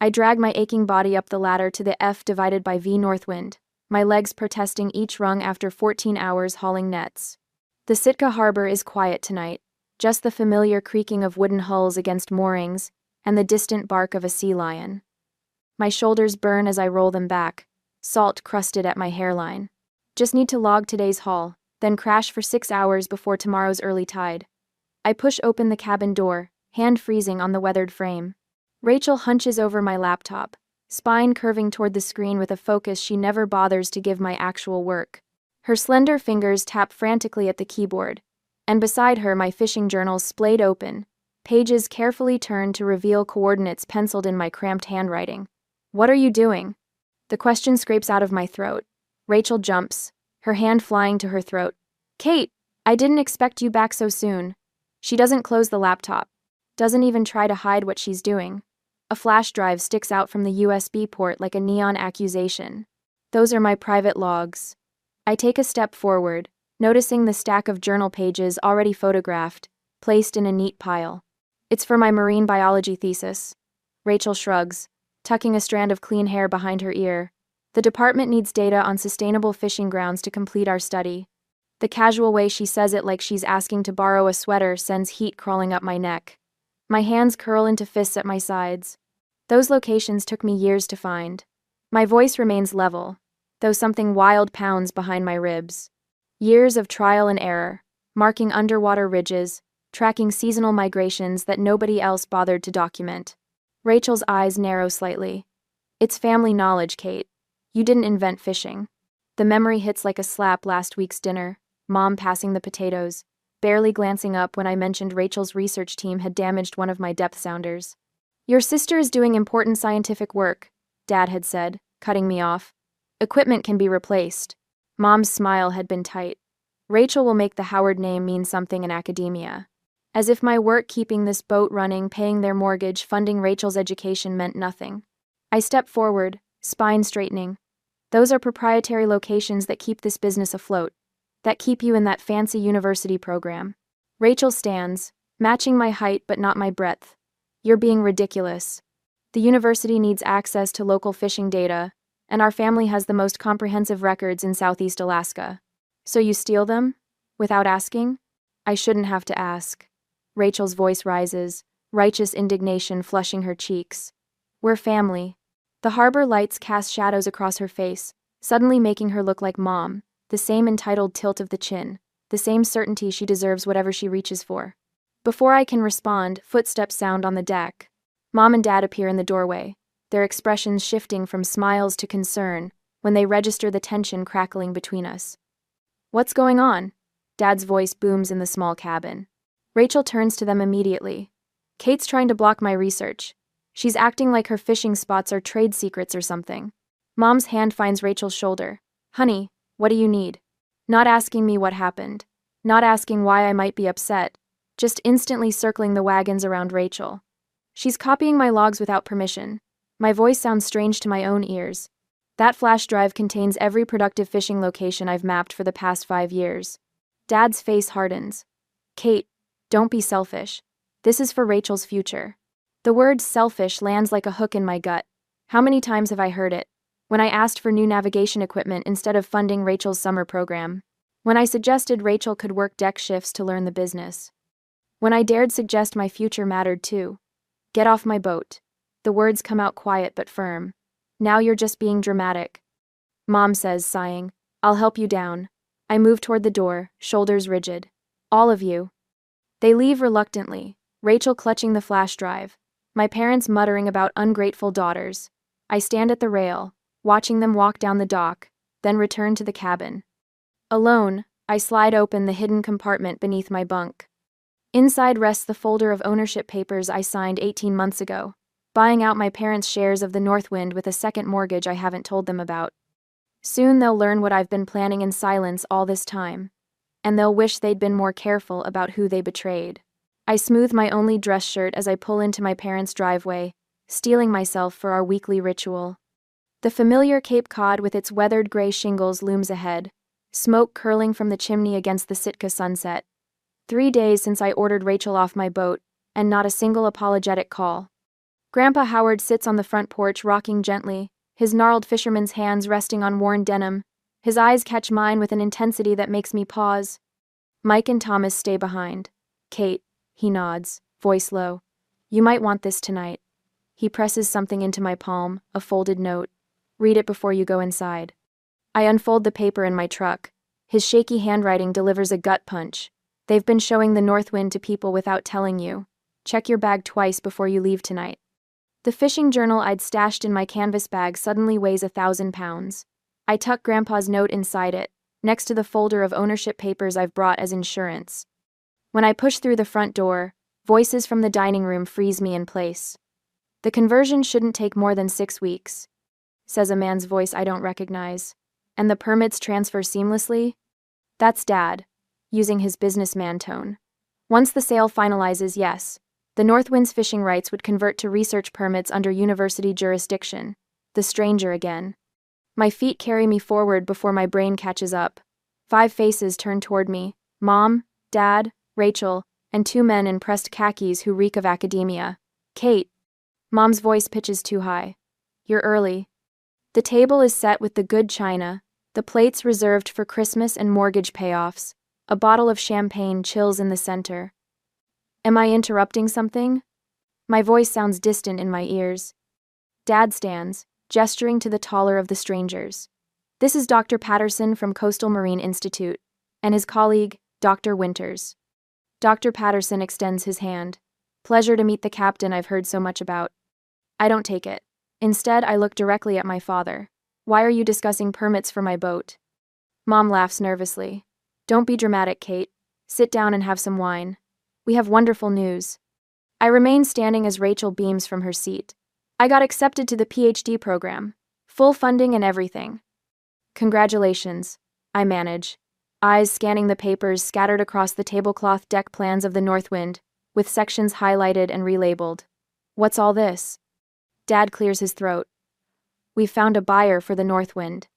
I drag my aching body up the ladder to the F divided by V Northwind, my legs protesting each rung after 14 hours hauling nets. The Sitka harbor is quiet tonight, just the familiar creaking of wooden hulls against moorings and the distant bark of a sea lion. My shoulders burn as I roll them back, salt crusted at my hairline. Just need to log today's haul, then crash for 6 hours before tomorrow's early tide. I push open the cabin door, hand freezing on the weathered frame. Rachel hunches over my laptop, spine curving toward the screen with a focus she never bothers to give my actual work. Her slender fingers tap frantically at the keyboard, and beside her my fishing journal splayed open, pages carefully turned to reveal coordinates penciled in my cramped handwriting. "What are you doing?" The question scrapes out of my throat. Rachel jumps, her hand flying to her throat. "Kate, I didn't expect you back so soon." She doesn't close the laptop, doesn't even try to hide what she's doing. A flash drive sticks out from the USB port like a neon accusation. Those are my private logs. I take a step forward, noticing the stack of journal pages already photographed, placed in a neat pile. "It's for my marine biology thesis." Rachel shrugs, tucking a strand of clean hair behind her ear. "The department needs data on sustainable fishing grounds to complete our study." The casual way she says it, like she's asking to borrow a sweater, sends heat crawling up my neck. My hands curl into fists at my sides. Those locations took me years to find. My voice remains level, though something wild pounds behind my ribs. Years of trial and error, marking underwater ridges, tracking seasonal migrations that nobody else bothered to document. Rachel's eyes narrow slightly. "It's family knowledge, Kate. You didn't invent fishing." The memory hits like a slap. Last week's dinner, Mom passing the potatoes, barely glancing up when I mentioned Rachel's research team had damaged one of my depth sounders. "Your sister is doing important scientific work," Dad had said, cutting me off. "Equipment can be replaced." Mom's smile had been tight. "Rachel will make the Howard name mean something in academia." As if my work keeping this boat running, paying their mortgage, funding Rachel's education meant nothing. I step forward, spine straightening. "Those are proprietary locations that keep this business afloat, that keep you in that fancy university program." Rachel stands, matching my height but not my breadth. "You're being ridiculous. The university needs access to local fishing data, and our family has the most comprehensive records in Southeast Alaska. So you steal them? Without asking?" "I shouldn't have to ask." Rachel's voice rises, righteous indignation flushing her cheeks. "We're family." The harbor lights cast shadows across her face, suddenly making her look like Mom, the same entitled tilt of the chin, the same certainty she deserves whatever she reaches for. Before I can respond, footsteps sound on the deck. Mom and Dad appear in the doorway, their expressions shifting from smiles to concern when they register the tension crackling between us. "What's going on?" Dad's voice booms in the small cabin. Rachel turns to them immediately. "Kate's trying to block my research. She's acting like her fishing spots are trade secrets or something." Mom's hand finds Rachel's shoulder. "Honey, what do you need?" Not asking me what happened, not asking why I might be upset, just instantly circling the wagons around Rachel. "She's copying my logs without permission." My voice sounds strange to my own ears. "That flash drive contains every productive fishing location I've mapped for the past 5 years. Dad's face hardens. "Kate, don't be selfish. This is for Rachel's future." The word selfish lands like a hook in my gut. How many times have I heard it? When I asked for new navigation equipment instead of funding Rachel's summer program. When I suggested Rachel could work deck shifts to learn the business. When I dared suggest my future mattered too. "Get off my boat." The words come out quiet but firm. "Now you're just being dramatic." Mom says, sighing, "I'll help you down." I move toward the door, shoulders rigid. "All of you." They leave reluctantly, Rachel clutching the flash drive, my parents muttering about ungrateful daughters. I stand at the rail, watching them walk down the dock, then return to the cabin. Alone, I slide open the hidden compartment beneath my bunk. Inside rests the folder of ownership papers I signed 18 months ago, buying out my parents' shares of the Northwind with a second mortgage I haven't told them about. Soon they'll learn what I've been planning in silence all this time, and they'll wish they'd been more careful about who they betrayed. I smooth my only dress shirt as I pull into my parents' driveway, steeling myself for our weekly ritual. The familiar Cape Cod with its weathered gray shingles looms ahead, smoke curling from the chimney against the Sitka sunset. 3 days since I ordered Rachel off my boat, and not a single apologetic call. Grandpa Howard sits on the front porch rocking gently, his gnarled fisherman's hands resting on worn denim. His eyes catch mine with an intensity that makes me pause. Mike and Thomas stay behind. Kate, he nods, voice low. You might want this tonight. He presses something into my palm, a folded note. Read it before you go inside. I unfold the paper in my truck. His shaky handwriting delivers a gut punch. They've been showing the north wind to people without telling you. Check your bag twice before you leave tonight. The fishing journal I'd stashed in my canvas bag suddenly weighs 1,000 pounds. I tuck Grandpa's note inside it, next to the folder of ownership papers I've brought as insurance. When I push through the front door, voices from the dining room freeze me in place. The conversion shouldn't take more than 6 weeks, says a man's voice I don't recognize. And the permits transfer seamlessly? That's Dad, using his businessman tone. Once the sale finalizes, yes, the Northwind's fishing rights would convert to research permits under university jurisdiction. The stranger again. My feet carry me forward before my brain catches up. 5 faces turn toward me: Mom, Dad, Rachel, and 2 men in pressed khakis who reek of academia. Kate. Mom's voice pitches too high. You're early. The table is set with the good china, the plates reserved for Christmas and mortgage payoffs. A bottle of champagne chills in the center. Am I interrupting something? My voice sounds distant in my ears. Dad stands, gesturing to the taller of the strangers. This is Dr. Patterson from Coastal Marine Institute, and his colleague, Dr. Winters. Dr. Patterson extends his hand. Pleasure to meet the captain I've heard so much about. I don't take it. Instead, I look directly at my father. Why are you discussing permits for my boat? Mom laughs nervously. Don't be dramatic, Kate. Sit down and have some wine. We have wonderful news. I remain standing as Rachel beams from her seat. I got accepted to the PhD program. Full funding and everything. Congratulations, I manage, eyes scanning the papers scattered across the tablecloth deck plans of the Northwind, with sections highlighted and relabeled. What's all this? Dad clears his throat. We've found a buyer for the Northwind.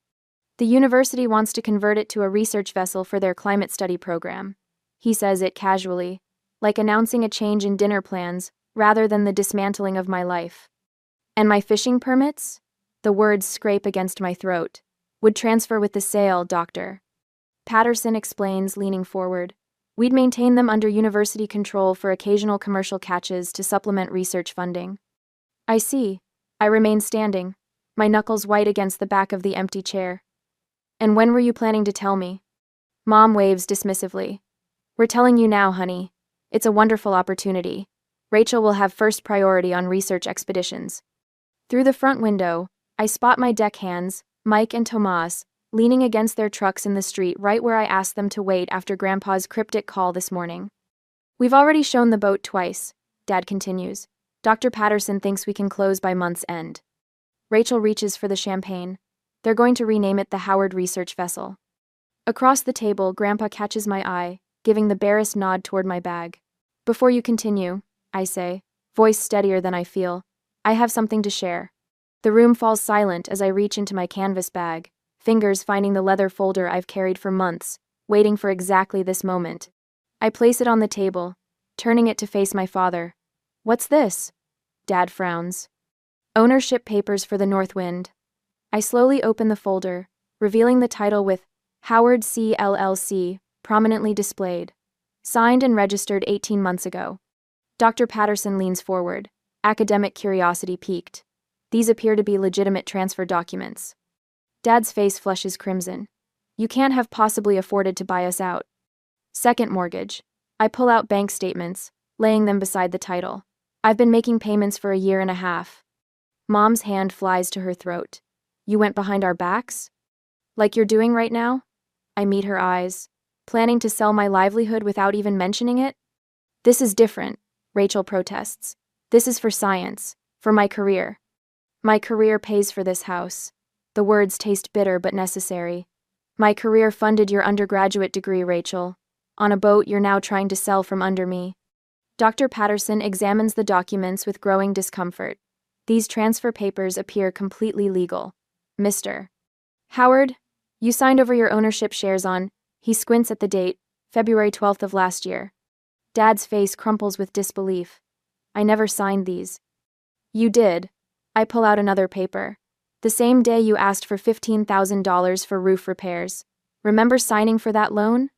The university wants to convert it to a research vessel for their climate study program. He says it casually, like announcing a change in dinner plans rather than the dismantling of my life. And my fishing permits? The words scrape against my throat. Would transfer with the sale, Doctor. Patterson explains, leaning forward. We'd maintain them under university control for occasional commercial catches to supplement research funding. I see. I remain standing, my knuckles white against the back of the empty chair. And when were you planning to tell me? Mom waves dismissively. We're telling you now, honey. It's a wonderful opportunity. Rachel will have first priority on research expeditions. Through the front window, I spot my deckhands, Mike and Tomas, leaning against their trucks in the street right where I asked them to wait after Grandpa's cryptic call this morning. We've already shown the boat twice, Dad continues. Dr. Patterson thinks we can close by month's end. Rachel reaches for the champagne. They're going to rename it the Howard Research Vessel. Across the table, Grandpa catches my eye, giving the barest nod toward my bag. Before you continue, I say, voice steadier than I feel, I have something to share. The room falls silent as I reach into my canvas bag, fingers finding the leather folder I've carried for months, waiting for exactly this moment. I place it on the table, turning it to face my father. What's this? Dad frowns. Ownership papers for the Northwind. I slowly open the folder, revealing the title with Howard C. LLC prominently displayed. Signed and registered 18 months ago. Dr. Patterson leans forward, academic curiosity piqued. These appear to be legitimate transfer documents. Dad's face flushes crimson. You can't have possibly afforded to buy us out. Second mortgage. I pull out bank statements, laying them beside the title. I've been making payments for a year and a half. Mom's hand flies to her throat. You went behind our backs? Like you're doing right now? I meet her eyes. Planning to sell my livelihood without even mentioning it? This is different, Rachel protests. This is for science, for my career. My career pays for this house. The words taste bitter but necessary. My career funded your undergraduate degree, Rachel. On a boat you're now trying to sell from under me. Dr. Patterson examines the documents with growing discomfort. These transfer papers appear completely legal. Mr. Howard, you signed over your ownership shares on, he squints at the date, February 12th of last year. Dad's face crumples with disbelief. I never signed these. You did. I pull out another paper. The same day you asked for $15,000 for roof repairs. Remember signing for that loan?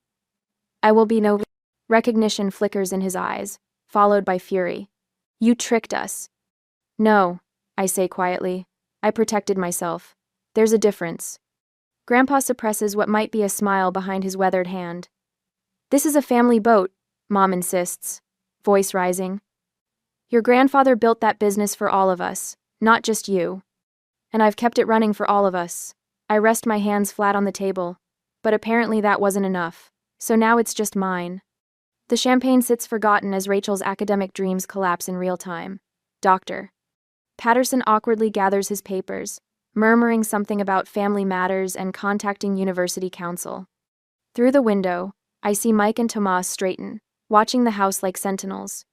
I will be no. Recognition flickers in his eyes, followed by fury. You tricked us. No, I say quietly. I protected myself. There's a difference. Grandpa suppresses what might be a smile behind his weathered hand. This is a family boat, Mom insists, voice rising. Your grandfather built that business for all of us, not just you. And I've kept it running for all of us. I rest my hands flat on the table, but apparently that wasn't enough, so now it's just mine. The champagne sits forgotten as Rachel's academic dreams collapse in real time. Doctor. Patterson awkwardly gathers his papers, murmuring something about family matters and contacting university council. Through the window, I see Mike and Tomas straighten, watching the house like sentinels.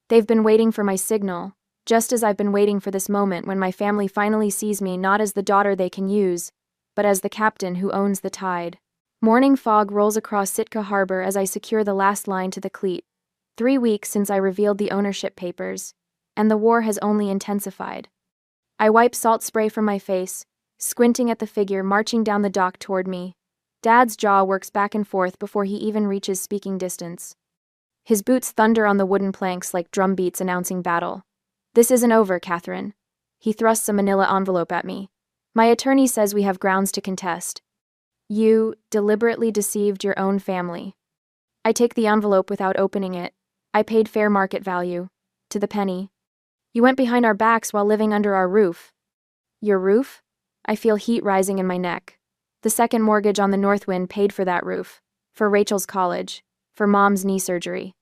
They've been waiting for my signal, just as I've been waiting for this moment when my family finally sees me not as the daughter they can use, but as the captain who owns the tide. Morning fog rolls across Sitka Harbor as I secure the last line to the cleat. 3 weeks since I revealed the ownership papers, and the war has only intensified. I wipe salt spray from my face, squinting at the figure marching down the dock toward me. Dad's jaw works back and forth before he even reaches speaking distance. His boots thunder on the wooden planks like drum beats announcing battle. This isn't over, Catherine. He thrusts a manila envelope at me. My attorney says we have grounds to contest. You deliberately deceived your own family. I take the envelope without opening it. I paid fair market value. To the penny. You went behind our backs while living under our roof. Your roof? I feel heat rising in my neck. The second mortgage on the Northwind paid for that roof. For Rachel's college. For Mom's knee surgery.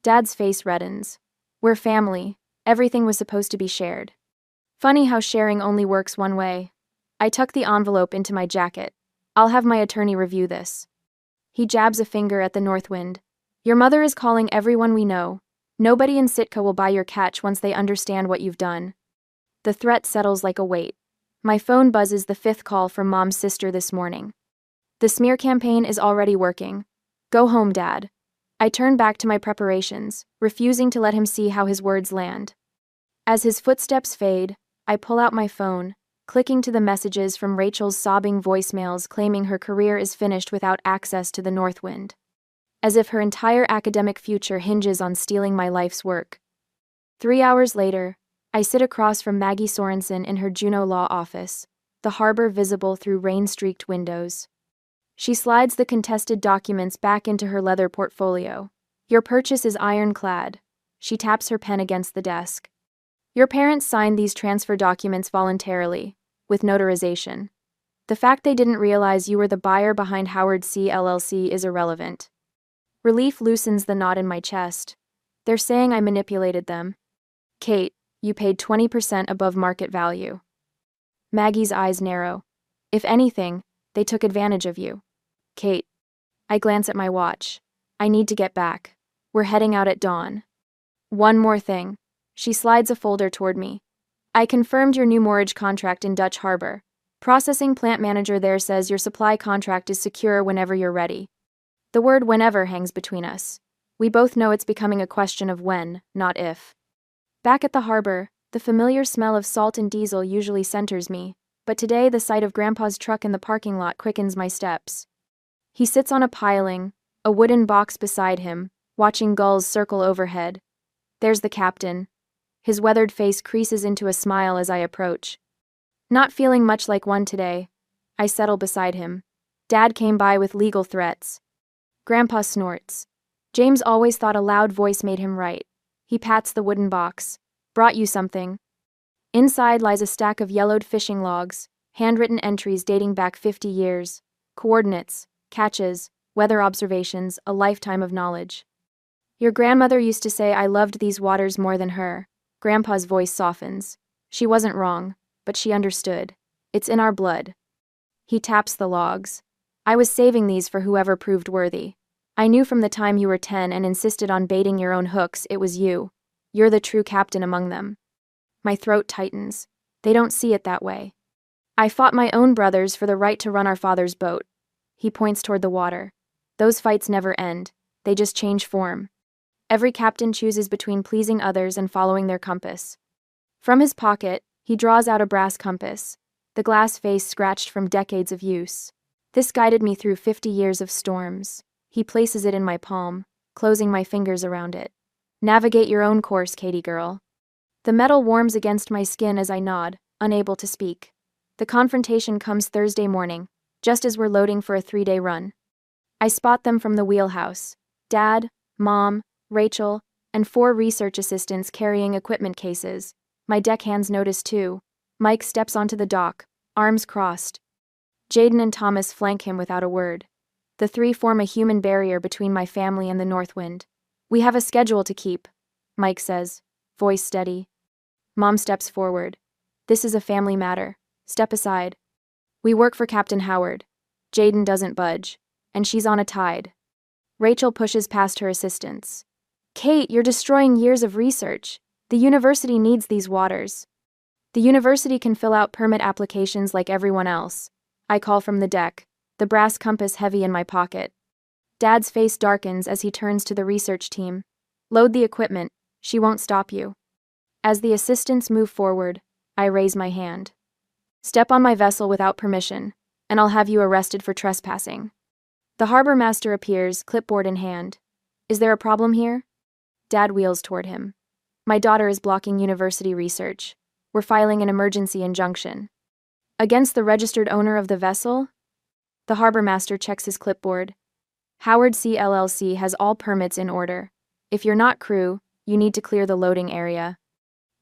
Dad's face reddens. We're family. Everything was supposed to be shared. Funny how sharing only works one way. I tuck the envelope into my jacket. I'll have my attorney review this. He jabs a finger at the Northwind. Your mother is calling everyone we know. Nobody in Sitka will buy your catch once they understand what you've done. The threat settles like a weight. My phone buzzes the 5th call from Mom's sister this morning. The smear campaign is already working. Go home, Dad. I turn back to my preparations, refusing to let him see how his words land. As his footsteps fade, I pull out my phone, clicking to the messages from Rachel's sobbing voicemails claiming her career is finished without access to the Northwind. As if her entire academic future hinges on stealing my life's work. 3 hours later, I sit across from Maggie Sorensen in her Juneau law office, the harbor visible through rain-streaked windows. She slides the contested documents back into her leather portfolio. Your purchase is ironclad. She taps her pen against the desk. Your parents signed these transfer documents voluntarily, with notarization. The fact they didn't realize you were the buyer behind Howard C. LLC is irrelevant. Relief loosens the knot in my chest. They're saying I manipulated them. Kate, you paid 20% above market value. Maggie's eyes narrow. If anything, they took advantage of you. Kate. I glance at my watch. I need to get back. We're heading out at dawn. One more thing. She slides a folder toward me. I confirmed your new mortgage contract in Dutch Harbor. Processing plant manager there says your supply contract is secure whenever you're ready. The word whenever hangs between us. We both know it's becoming a question of when, not if. Back at the harbor, the familiar smell of salt and diesel usually centers me, but today the sight of Grandpa's truck in the parking lot quickens my steps. He sits on a piling, a wooden box beside him, watching gulls circle overhead. There's the captain. His weathered face creases into a smile as I approach. Not feeling much like one today, I settle beside him. Dad came by with legal threats. Grandpa snorts. James always thought a loud voice made him right. He pats the wooden box. Brought you something. Inside lies a stack of yellowed fishing logs, handwritten entries dating back 50 years. Coordinates, catches, weather observations, a lifetime of knowledge. Your grandmother used to say I loved these waters more than her. Grandpa's voice softens. She wasn't wrong, but she understood. It's in our blood. He taps the logs. I was saving these for whoever proved worthy. I knew from the time you were 10 and insisted on baiting your own hooks, it was you. You're the true captain among them. My throat tightens. They don't see it that way. I fought my own brothers for the right to run our father's boat. He points toward the water. Those fights never end. They just change form. Every captain chooses between pleasing others and following their compass. From his pocket, he draws out a brass compass, the glass face scratched from decades of use. This guided me through 50 years of storms. He places it in my palm, closing my fingers around it. Navigate your own course, Katie girl. The metal warms against my skin as I nod, unable to speak. The confrontation comes Thursday morning, just as we're loading for a 3-day run. I spot them from the wheelhouse. Dad, Mom, Rachel, and 4 research assistants carrying equipment cases. My deckhands notice too. Mike steps onto the dock, arms crossed. Jaden and Thomas flank him without a word. The 3 form a human barrier between my family and the Northwind. We have a schedule to keep, Mike says, voice steady. Mom steps forward. This is a family matter. Step aside. We work for Captain Howard. Jaden doesn't budge, and she's on a tide. Rachel pushes past her assistants. Kate, you're destroying years of research. The university needs these waters. The university can fill out permit applications like everyone else. I call from the deck, the brass compass heavy in my pocket. Dad's face darkens as he turns to the research team. Load the equipment, she won't stop you. As the assistants move forward, I raise my hand. Step on my vessel without permission, and I'll have you arrested for trespassing. The harbor master appears, clipboard in hand. Is there a problem here? Dad wheels toward him. My daughter is blocking university research. We're filing an emergency injunction. Against the registered owner of the vessel? The harbor master checks his clipboard. Howard C. LLC has all permits in order. If you're not crew, you need to clear the loading area.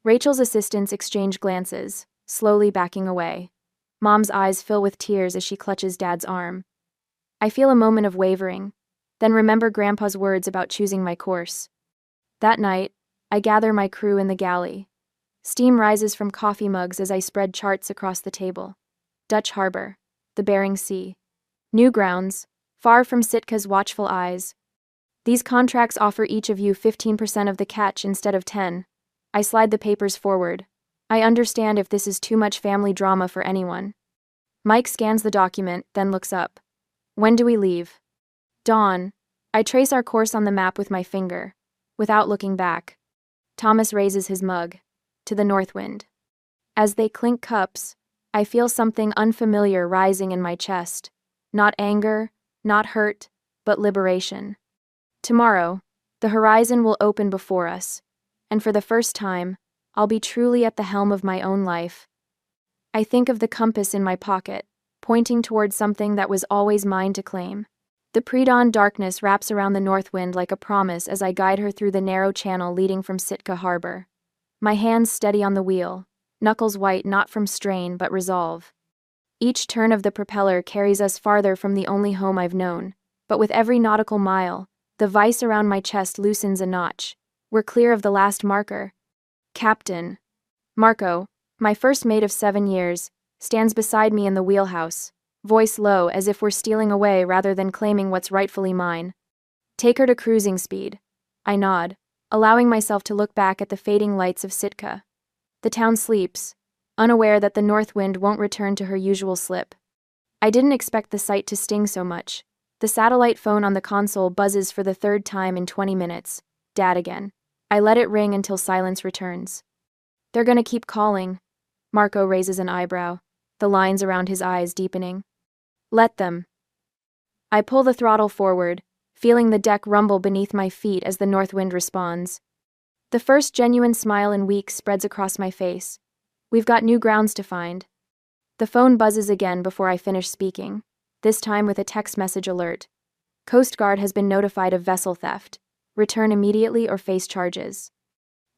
Rachel's assistants exchange glances, slowly backing away. Mom's eyes fill with tears as she clutches Dad's arm. I feel a moment of wavering, then remember Grandpa's words about choosing my course. That night, I gather my crew in the galley. Steam rises from coffee mugs as I spread charts across the table. Dutch Harbor, the Bering Sea. New grounds, far from Sitka's watchful eyes. These contracts offer each of you 15% of the catch instead of 10. I slide the papers forward. I understand if this is too much family drama for anyone. Mike scans the document, then looks up. When do we leave? Dawn. I trace our course on the map with my finger, without looking back. Thomas raises his mug. To the Northwind. As they clink cups, I feel something unfamiliar rising in my chest. Not anger, not hurt, but liberation. Tomorrow, the horizon will open before us, and for the first time, I'll be truly at the helm of my own life. I think of the compass in my pocket, pointing towards something that was always mine to claim. The pre-dawn darkness wraps around the Northwind like a promise as I guide her through the narrow channel leading from Sitka Harbor. My hands steady on the wheel, knuckles white not from strain but resolve. Each turn of the propeller carries us farther from the only home I've known, but with every nautical mile, the vice around my chest loosens a notch. We're clear of the last marker. Captain Marco, my first mate of 7 years, stands beside me in the wheelhouse, voice low as if we're stealing away rather than claiming what's rightfully mine. Take her to cruising speed. I nod, allowing myself to look back at the fading lights of Sitka. The town sleeps, unaware that the Northwind won't return to her usual slip. I didn't expect the sight to sting so much. The satellite phone on the console buzzes for the 3rd time in 20 minutes. Dad again. I let it ring until silence returns. They're gonna keep calling. Marco raises an eyebrow, the lines around his eyes deepening. Let them. I pull the throttle forward, feeling the deck rumble beneath my feet as the Northwind responds. The first genuine smile in weeks spreads across my face. We've got new grounds to find. The phone buzzes again before I finish speaking, this time with a text message alert. Coast Guard has been notified of vessel theft. Return immediately or face charges.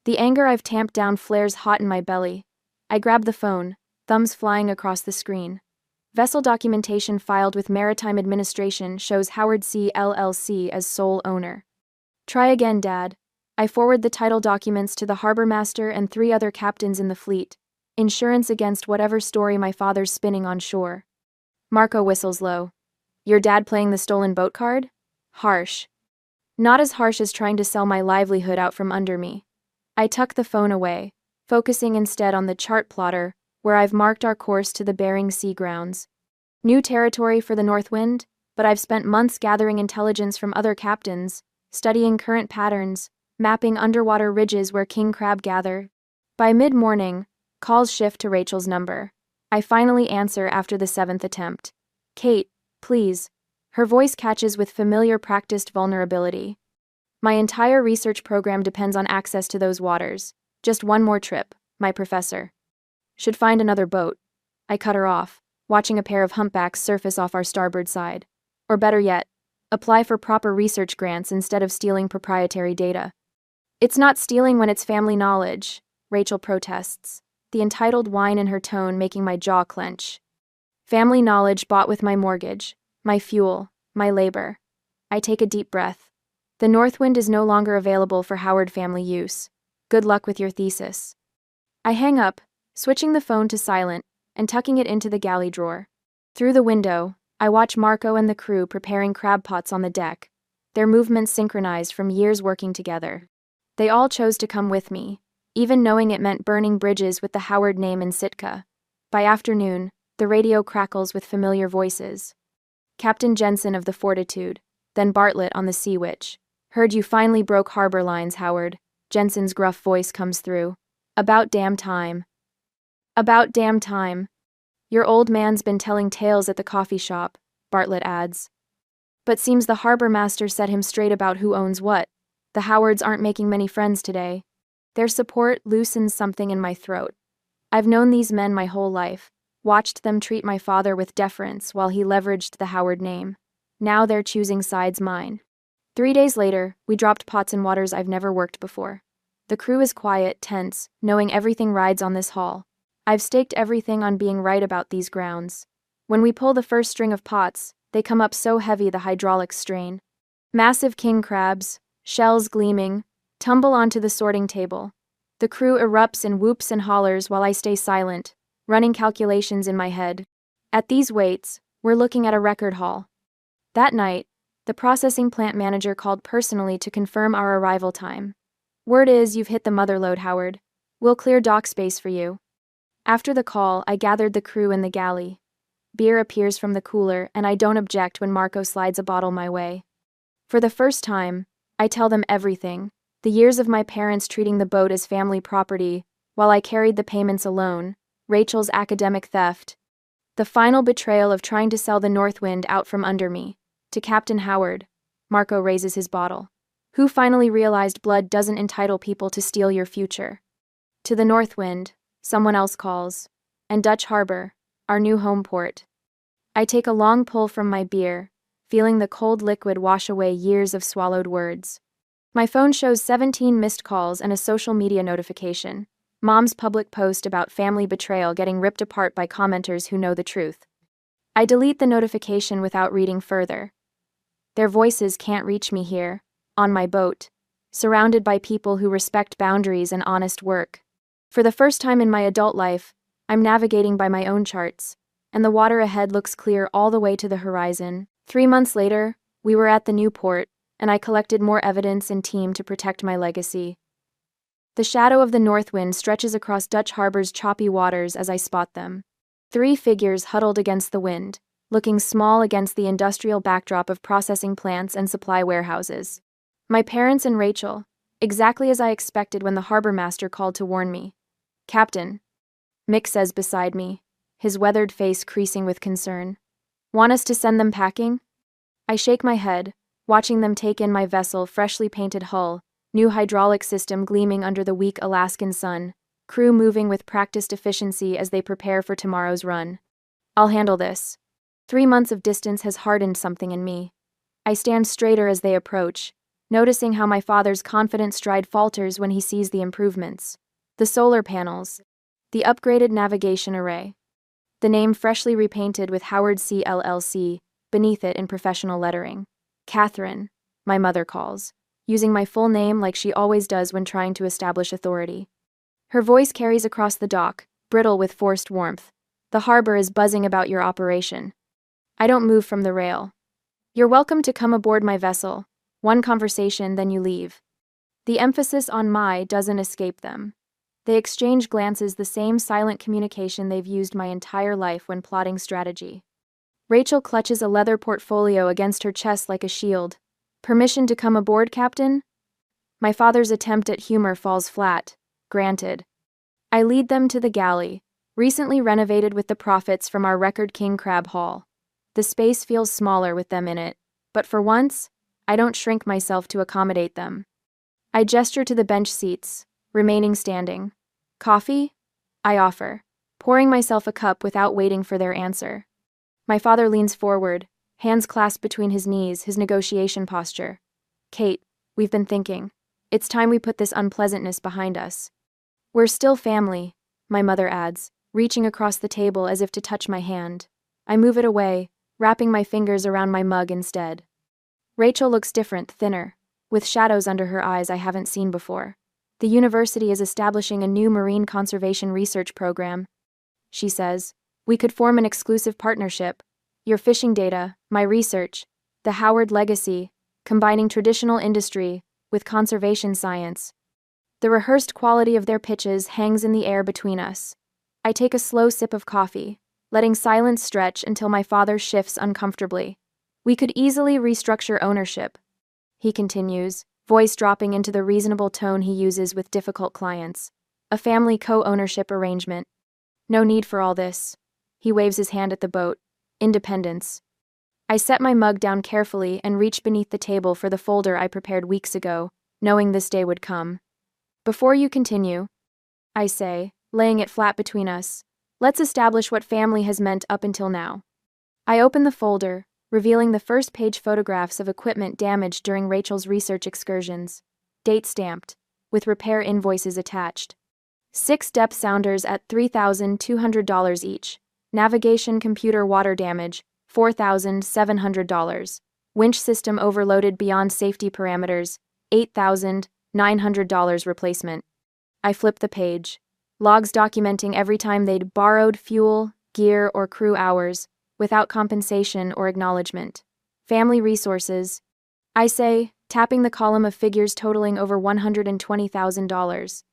The anger I've tamped down flares hot in my belly. I grab the phone, thumbs flying across the screen. Vessel documentation filed with Maritime Administration shows Howard C. LLC as sole owner. Try again, Dad. I forward the title documents to the harbor master and 3 other captains in the fleet. Insurance against whatever story my father's spinning on shore. Marco whistles low. Your dad playing the stolen boat card? Harsh. Not as harsh as trying to sell my livelihood out from under me. I tuck the phone away, focusing instead on the chart plotter, where I've marked our course to the Bering Sea grounds. New territory for the Northwind, but I've spent months gathering intelligence from other captains, studying current patterns, mapping underwater ridges where king crab gather. By mid-morning, calls shift to Rachel's number. I finally answer after the 7th attempt. "Kate, please." Her voice catches with familiar practiced vulnerability. "My entire research program depends on access to those waters. Just one more trip, my professor. Should find another boat." I cut her off, watching a pair of humpbacks surface off our starboard side. Or better yet, apply for proper research grants instead of stealing proprietary data. "It's not stealing when it's family knowledge," Rachel protests, the entitled whine in her tone making my jaw clench. "Family knowledge bought with my mortgage, my fuel, my labor." I take a deep breath. "The Northwind is no longer available for Howard family use. Good luck with your thesis." I hang up, switching the phone to silent, and tucking it into the galley drawer. Through the window, I watch Marco and the crew preparing crab pots on the deck, their movements synchronized from years working together. They all chose to come with me, even knowing it meant burning bridges with the Howard name in Sitka. By afternoon, the radio crackles with familiar voices. Captain Jensen of the Fortitude, then Bartlett on the Sea Witch. "Heard you finally broke harbor lines, Howard." Jensen's gruff voice comes through. "About damn time." "About damn time. Your old man's been telling tales at the coffee shop," Bartlett adds. "But seems the harbor master set him straight about who owns what. The Howards aren't making many friends today." Their support loosens something in my throat. I've known these men my whole life, watched them treat my father with deference while he leveraged the Howard name. Now they're choosing sides mine. 3 days later, we dropped pots in waters I've never worked before. The crew is quiet, tense, knowing everything rides on this haul. I've staked everything on being right about these grounds. When we pull the first string of pots, they come up so heavy the hydraulics strain. Massive king crabs, shells gleaming, tumble onto the sorting table. The crew erupts in whoops and hollers while I stay silent, running calculations in my head. At these weights, we're looking at a record haul. That night, the processing plant manager called personally to confirm our arrival time. "Word is you've hit the motherlode, Howard. We'll clear dock space for you." After the call, I gathered the crew in the galley. Beer appears from the cooler, and I don't object when Marco slides a bottle my way. For the first time, I tell them everything. The years of my parents treating the boat as family property, while I carried the payments alone, Rachel's academic theft, the final betrayal of trying to sell the Northwind out from under me. To Captain Howard, Marco raises his bottle. "Who finally realized blood doesn't entitle people to steal your future?" To the Northwind, someone else calls, and Dutch Harbor, our new home port. I take a long pull from my beer, feeling the cold liquid wash away years of swallowed words. My phone shows 17 missed calls and a social media notification. Mom's public post about family betrayal getting ripped apart by commenters who know the truth. I delete the notification without reading further. Their voices can't reach me here, on my boat, surrounded by people who respect boundaries and honest work. For the first time in my adult life, I'm navigating by my own charts, and the water ahead looks clear all the way to the horizon. 3 months later, we were at the new port, and I collected more evidence and team to protect my legacy. The shadow of the Northwind stretches across Dutch Harbor's choppy waters as I spot them. 3 figures huddled against the wind, looking small against the industrial backdrop of processing plants and supply warehouses. My parents and Rachel, exactly as I expected when the harbor master called to warn me. "Captain," Mick says beside me, his weathered face creasing with concern. "Want us to send them packing?" I shake my head, watching them take in my vessel, freshly painted hull, new hydraulic system gleaming under the weak Alaskan sun, crew moving with practiced efficiency as they prepare for tomorrow's run. "I'll handle this." 3 months of distance has hardened something in me. I stand straighter as they approach, noticing how my father's confident stride falters when he sees the improvements. The solar panels, the upgraded navigation array, the name freshly repainted with Howard C. LLC beneath it in professional lettering. "Catherine," my mother calls, using my full name like she always does when trying to establish authority. Her voice carries across the dock, brittle with forced warmth. "The harbor is buzzing about your operation." I don't move from the rail. "You're welcome to come aboard my vessel. One conversation, then you leave." The emphasis on "my" doesn't escape them. They exchange glances, the same silent communication they've used my entire life when plotting strategy. Rachel clutches a leather portfolio against her chest like a shield. "Permission to come aboard, Captain?" My father's attempt at humor falls flat. "Granted." I lead them to the galley, recently renovated with the profits from our Record King crab haul. The space feels smaller with them in it, but for once, I don't shrink myself to accommodate them. I gesture to the bench seats, remaining standing. Coffee? I offer, pouring myself a cup without waiting for their answer. My father leans forward, hands clasped between his knees, his negotiation posture. Kate, we've been thinking. It's time we put this unpleasantness behind us. We're still family, my mother adds, reaching across the table as if to touch my hand. I move it away, wrapping my fingers around my mug instead. Rachel looks different, thinner, with shadows under her eyes I haven't seen before. The university is establishing a new marine conservation research program, she says. We could form an exclusive partnership. Your fishing data, my research, the Howard legacy, combining traditional industry with conservation science. The rehearsed quality of their pitches hangs in the air between us. I take a slow sip of coffee, letting silence stretch until my father shifts uncomfortably. We could easily restructure ownership, he continues, voice dropping into the reasonable tone he uses with difficult clients. A family co-ownership arrangement. No need for all this. He waves his hand at the boat. Independence. I set my mug down carefully and reach beneath the table for the folder I prepared weeks ago, knowing this day would come. Before you continue, I say, laying it flat between us, let's establish what family has meant up until now. I open the folder, revealing the first-page photographs of equipment damaged during Rachel's research excursions. Date stamped, with repair invoices attached. 6 depth sounders at $3,200 each. Navigation computer water damage, $4,700. Winch system overloaded beyond safety parameters, $8,900 replacement. I flip the page. Logs documenting every time they'd borrowed fuel, gear, or crew hours, without compensation or acknowledgement. Family resources. I say, tapping the column of figures totaling over $120,000.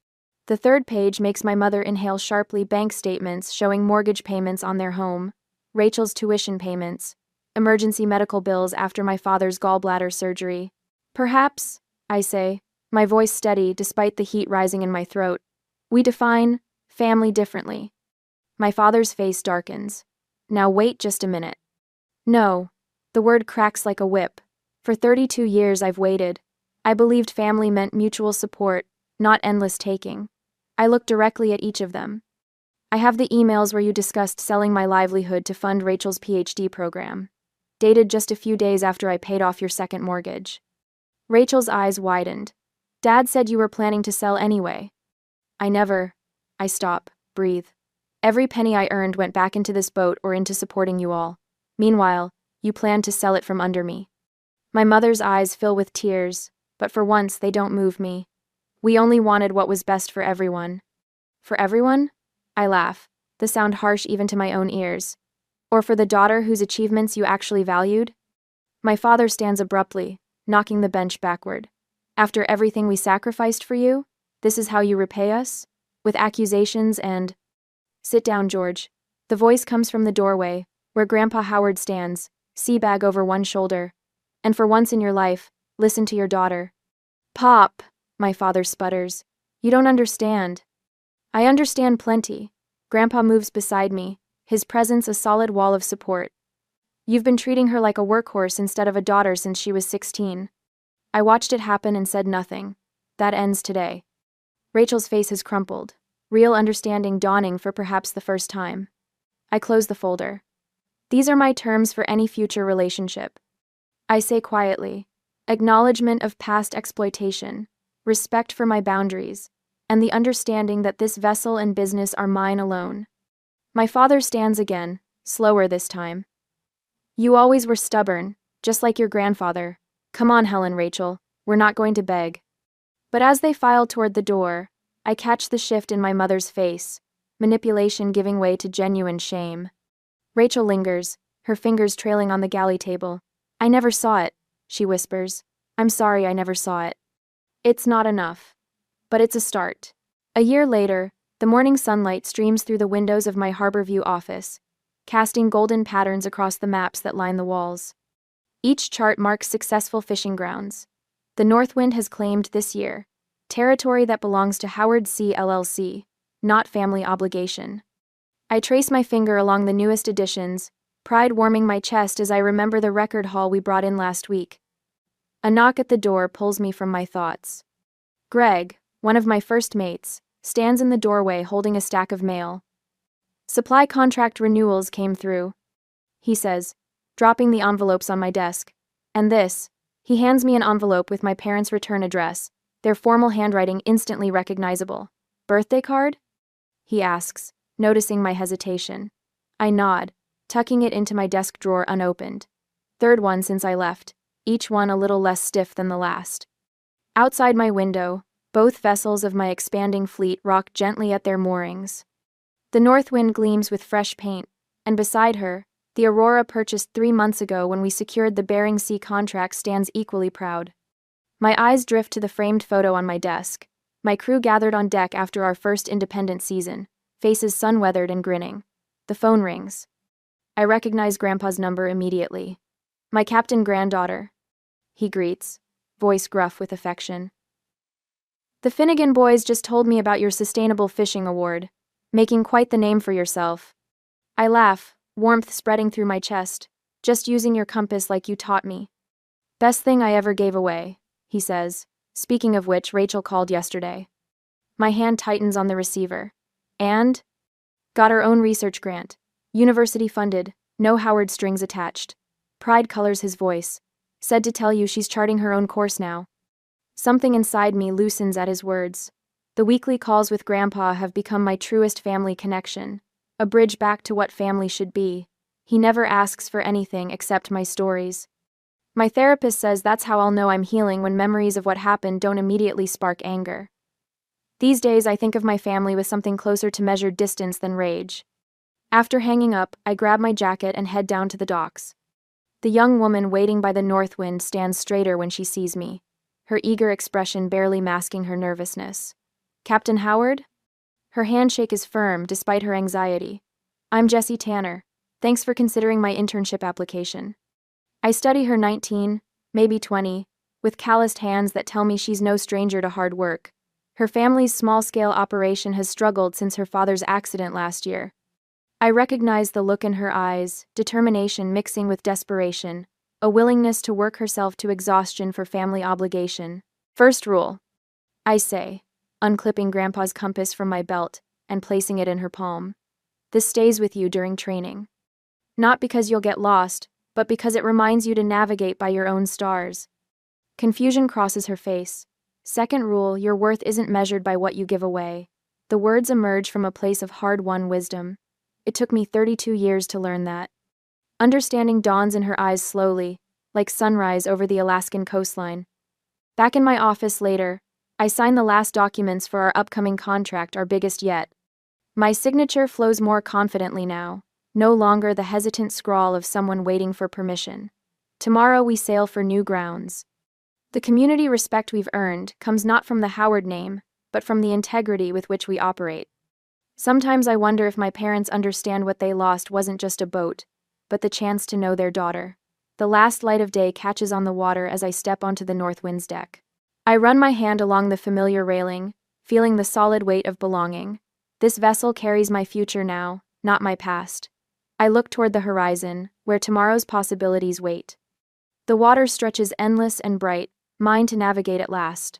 The third page makes my mother inhale sharply bank statements showing mortgage payments on their home, Rachel's tuition payments, emergency medical bills after my father's gallbladder surgery. Perhaps, I say, my voice steady despite the heat rising in my throat, we define family differently. My father's face darkens. Now wait just a minute. No, the word cracks like a whip. For 32 years I've waited. I believed family meant mutual support, not endless taking. I look directly at each of them. I have the emails where you discussed selling my livelihood to fund Rachel's PhD program, dated just a few days after I paid off your second mortgage. Rachel's eyes widened. Dad said you were planning to sell anyway. I stop, breathe. Every penny I earned went back into this boat or into supporting you all. Meanwhile, you planned to sell it from under me. My mother's eyes fill with tears, but for once they don't move me. We only wanted what was best for everyone. For everyone? I laugh, the sound harsh even to my own ears. Or for the daughter whose achievements you actually valued? My father stands abruptly, knocking the bench backward. After everything we sacrificed for you, this is how you repay us? With accusations and... Sit down, George. The voice comes from the doorway, where Grandpa Howard stands, sea bag over one shoulder. And for once in your life, listen to your daughter. Pop, my father sputters. You don't understand. I understand plenty. Grandpa moves beside me, his presence a solid wall of support. You've been treating her like a workhorse instead of a daughter since she was 16. I watched it happen and said nothing. That ends today. Rachel's face has crumpled, real understanding dawning for perhaps the first time. I close the folder. These are my terms for any future relationship. I say quietly, acknowledgement of past exploitation, respect for my boundaries, and the understanding that this vessel and business are mine alone. My father stands again, slower this time. You always were stubborn, just like your grandfather. Come on, Helen, Rachel, we're not going to beg. But as they file toward the door, I catch the shift in my mother's face, manipulation giving way to genuine shame. Rachel lingers, her fingers trailing on the galley table. I never saw it, she whispers. I'm sorry I never saw it. It's not enough. But it's a start. A year later, the morning sunlight streams through the windows of my Harborview office, casting golden patterns across the maps that line the walls. Each chart marks successful fishing grounds. The Northwind has claimed this year territory that belongs to Howard C. LLC, not family obligation. I trace my finger along the newest editions, pride warming my chest as I remember the record haul we brought in last week. A knock at the door pulls me from my thoughts. Greg, one of my first mates, stands in the doorway holding a stack of mail. Supply contract renewals came through, he says, dropping the envelopes on my desk. And this, he hands me an envelope with my parents' return address, their formal handwriting instantly recognizable. Birthday card? He asks, noticing my hesitation. I nod, tucking it into my desk drawer unopened. Third one since I left, each one a little less stiff than the last. Outside my window, both vessels of my expanding fleet rock gently at their moorings. The north wind gleams with fresh paint, and beside her, the Aurora purchased 3 months ago when we secured the Bering Sea contract stands equally proud. My eyes drift to the framed photo on my desk, my crew gathered on deck after our first independent season, faces sun-weathered and grinning. The phone rings. I recognize Grandpa's number immediately. My captain granddaughter, he greets, voice gruff with affection. The Finnegan boys just told me about your Sustainable Fishing Award, making quite the name for yourself. I laugh, warmth spreading through my chest, just using your compass like you taught me. Best thing I ever gave away, he says, speaking of which Rachel called yesterday. My hand tightens on the receiver. And? Got her own research grant. University funded, no Howard strings attached. Pride colors his voice. Said to tell you she's charting her own course now. Something inside me loosens at his words. The weekly calls with Grandpa have become my truest family connection, a bridge back to what family should be. He never asks for anything except my stories. My therapist says that's how I'll know I'm healing when memories of what happened don't immediately spark anger. These days I think of my family with something closer to measured distance than rage. After hanging up, I grab my jacket and head down to the docks. The young woman waiting by the north wind stands straighter when she sees me, her eager expression barely masking her nervousness. Captain Howard? Her handshake is firm despite her anxiety. I'm Jessie Tanner. Thanks for considering my internship application. I study her 19, maybe 20, with calloused hands that tell me she's no stranger to hard work. Her family's small-scale operation has struggled since her father's accident last year. I recognize the look in her eyes, determination mixing with desperation, a willingness to work herself to exhaustion for family obligation. First rule, I say, unclipping Grandpa's compass from my belt and placing it in her palm. This stays with you during training. Not because you'll get lost, but because it reminds you to navigate by your own stars. Confusion crosses her face. Second rule, your worth isn't measured by what you give away. The words emerge from a place of hard-won wisdom. It took me 32 years to learn that. Understanding dawns in her eyes slowly, like sunrise over the Alaskan coastline. Back in my office later, I sign the last documents for our upcoming contract, our biggest yet. My signature flows more confidently now, no longer the hesitant scrawl of someone waiting for permission. Tomorrow we sail for new grounds. The community respect we've earned comes not from the Howard name, but from the integrity with which we operate. Sometimes I wonder if my parents understand what they lost wasn't just a boat, but the chance to know their daughter. The last light of day catches on the water as I step onto the north wind's deck. I run my hand along the familiar railing, feeling the solid weight of belonging. This vessel carries my future now, not my past. I look toward the horizon, where tomorrow's possibilities wait. The water stretches endless and bright, mine to navigate at last.